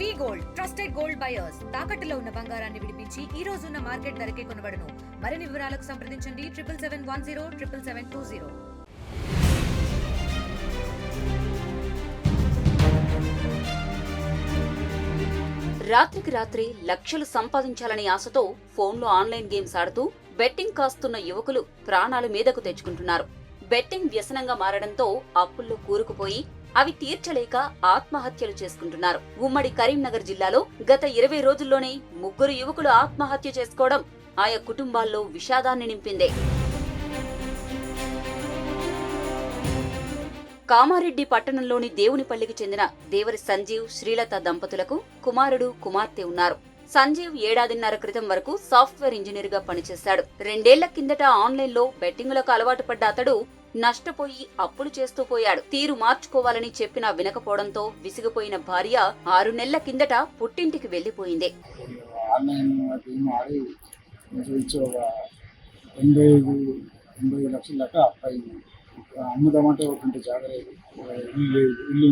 వి gold trusted gold buyers తాకట్టులో ఉన్న బంగారాన్ని విడిపించి ఈ రోజు ఉన్న మార్కెట్ ధరకే కొనబడును. మరిన్ని వివరాలకు సంప్రదించండి 7771077720. రాత్రికి రాత్రి లక్షలు సంపాదించాలనే ఆశతో ఫోన్లో ఆన్లైన్ గేమ్స్ ఆడుతూ బెట్టింగ్ కాస్తున్న యువకులు ప్రాణాలు మీదకు తెచ్చుకుంటున్నారు. బెట్టింగ్ వ్యసనంగా మారడంతో అప్పుల్లో కూరుకుపోయి అవి తీర్చలేక ఆత్మహత్యలు చేసుకుంటున్నారు. ఉమ్మడి కరీంనగర్ జిల్లాలో గత 20 రోజుల్లోనే 3 యువకులు ఆత్మహత్య చేసుకోవడం ఆయా కుటుంబాల్లో విషాదాన్ని నింపిందే. కామారెడ్డి పట్టణంలోని దేవునిపల్లికి చెందిన దేవరి సంజీవ్, శ్రీలత దంపతులకు కుమారుడు, కుమార్తె ఉన్నారు. సంజీవ్ 7.5 క్రితం వరకు సాఫ్ట్వేర్ ఇంజనీర్ గా పనిచేశాడు. 2 ఏళ్ల కిందట ఆన్లైన్లో బెట్టింగులకు అలవాటు పడ్డ అతడు నష్టపోయి అప్పులు చేస్తూ పోయాడు. తీరు మార్చుకోవాలని చెప్పినా వినకపోవడంతో విసిగిపోయిన భార్య 6 నెలల కిందట పుట్టింటికి వెళ్లిపోయింది. అమ్ముదామంటే ఒకటి జాగ్రత్త ఇల్లు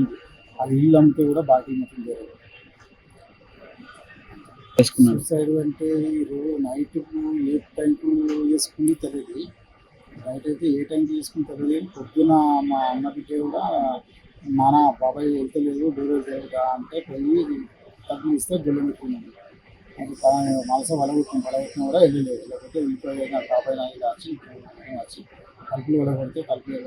అది ఇల్లు అమ్మితే కూడా బాకీ మొత్తం జరగదు. సైడ్ అంటే నైట్ ఏ టైంకు వేసుకుని తెలియదు. నైట్ అయితే ఏ టైంకి వేసుకుని తెలియదు. పొద్దున మా అన్న బిడ్డ కూడా నాన్న బాబాయ్ వెళ్తలేదు డోర్ జరుగుతా అంటే పోయి తగ్గి ఇస్తే గొల్లు పెట్టుకున్నాడు. అది మనసు వలగొట్టిన కూడా వెళ్ళలేదు. లేకపోతే ఇంట్లో బాబాయ్ నాయి వచ్చి కలుపులు వలగొడితే కలుపులు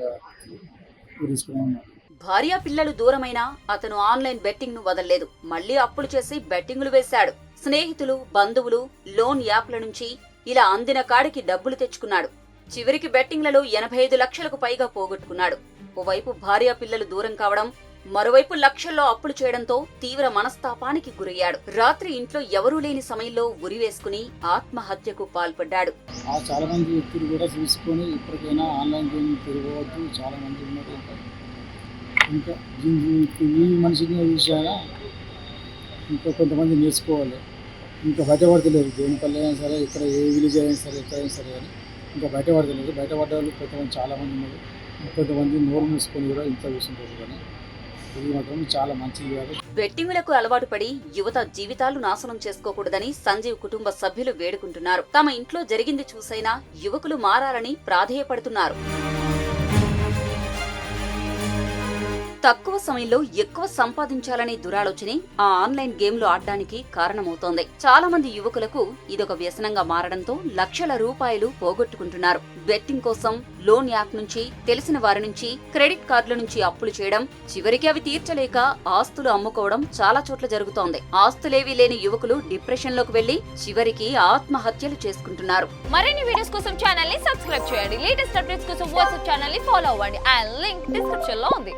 తీసుకుని ఉన్నాడు. భార్యా పిల్లలు దూరమైనా అతను ఆన్లైన్ బెట్టింగ్ ను వదలలేదు. మళ్లీ అప్పులు చేసి బెట్టింగులు వేశాడు. స్నేహితులు, బంధువులు, లోన్ యాప్ల నుంచి ఇలా అందిన కాడికి డబ్బులు తెచ్చుకున్నాడు. చివరికి బెట్టింగ్లలో 85 లక్షలకు పైగా పోగొట్టుకున్నాడు. ఓవైపు భార్యా పిల్లలు దూరం కావడం, మరోవైపు లక్షల్లో అప్పులు చేయడంతో తీవ్ర మనస్తాపానికి గురయ్యాడు. రాత్రి ఇంట్లో ఎవరూ లేని సమయంలో ఉరివేసుకుని ఆత్మహత్యకు పాల్పడ్డాడు. చాలా మంది వ్యక్తులు కూడా చూసుకొని ఇప్పటికైనా ఆన్లైన్ గేమ్ తిరగవద్దు. చాలా మంది ఉన్నారు. ఇంకా ఈ మనిషికి విషయాలు ఇంకా కొంతమంది నేర్చుకోవాలి. ఇంకా బయటపడతలేదు. దేనిపల్లి అయినా సరే, ఇక్కడ ఏ విలేజ్ అయినా సరే, ఎక్కడైనా సరే అని ఇంకా బయటపడతలేదు. బయటపడ్డ వాళ్ళు కొంతమంది చాలామంది ఉన్నారు. కొంతమంది నోరు మూసుకొని కూడా ఇంత కూర్చుంటారు. కానీ ఇది మాత్రం చాలా మంచిది కాదు. బెట్టింగులకు అలవాటు పడి యువత జీవితాలు నాశనం చేసుకోకూడదని సంజీవ్ కుటుంబ సభ్యులు వేడుకుంటున్నారు. తమ ఇంట్లో జరిగింది చూసైనా యువకులు మారాలని ప్రాధేయపడుతున్నారు. తక్కువ సమయంలో ఎక్కువ సంపాదించాలనే దురాలోచనే ఆ ఆన్లైన్ గేమ్లు ఆడడానికి కారణమవుతోంది. చాలా మంది యువకులకు ఇదొక వ్యసనంగా మారడంతో లక్షల రూపాయలు పోగొట్టుకుంటున్నారు. బెట్టింగ్ కోసం లోన్ యాప్ నుంచి, తెలిసిన వారి నుంచి, క్రెడిట్ కార్డుల నుంచి అప్పులు చేయడం, చివరికి అవి తీర్చలేక ఆస్తులు అమ్ముకోవడం చాలా చోట్ల జరుగుతోంది. ఆస్తులేవీ లేని యువకులు డిప్రెషన్ లోకి వెళ్లి చివరికి ఆత్మహత్యలు చేసుకుంటున్నారు. మరిన్ని వీడియోస్ కోసం ఛానల్ ని సబ్స్క్రైబ్ చేయండి. లేటెస్ట్ అప్డేట్స్ కోసం వాట్సాప్ ఛానల్ ని ఫాలో అవ్వండి. ఆ లింక్ డిస్క్రిప్షన్ లో ఉంది.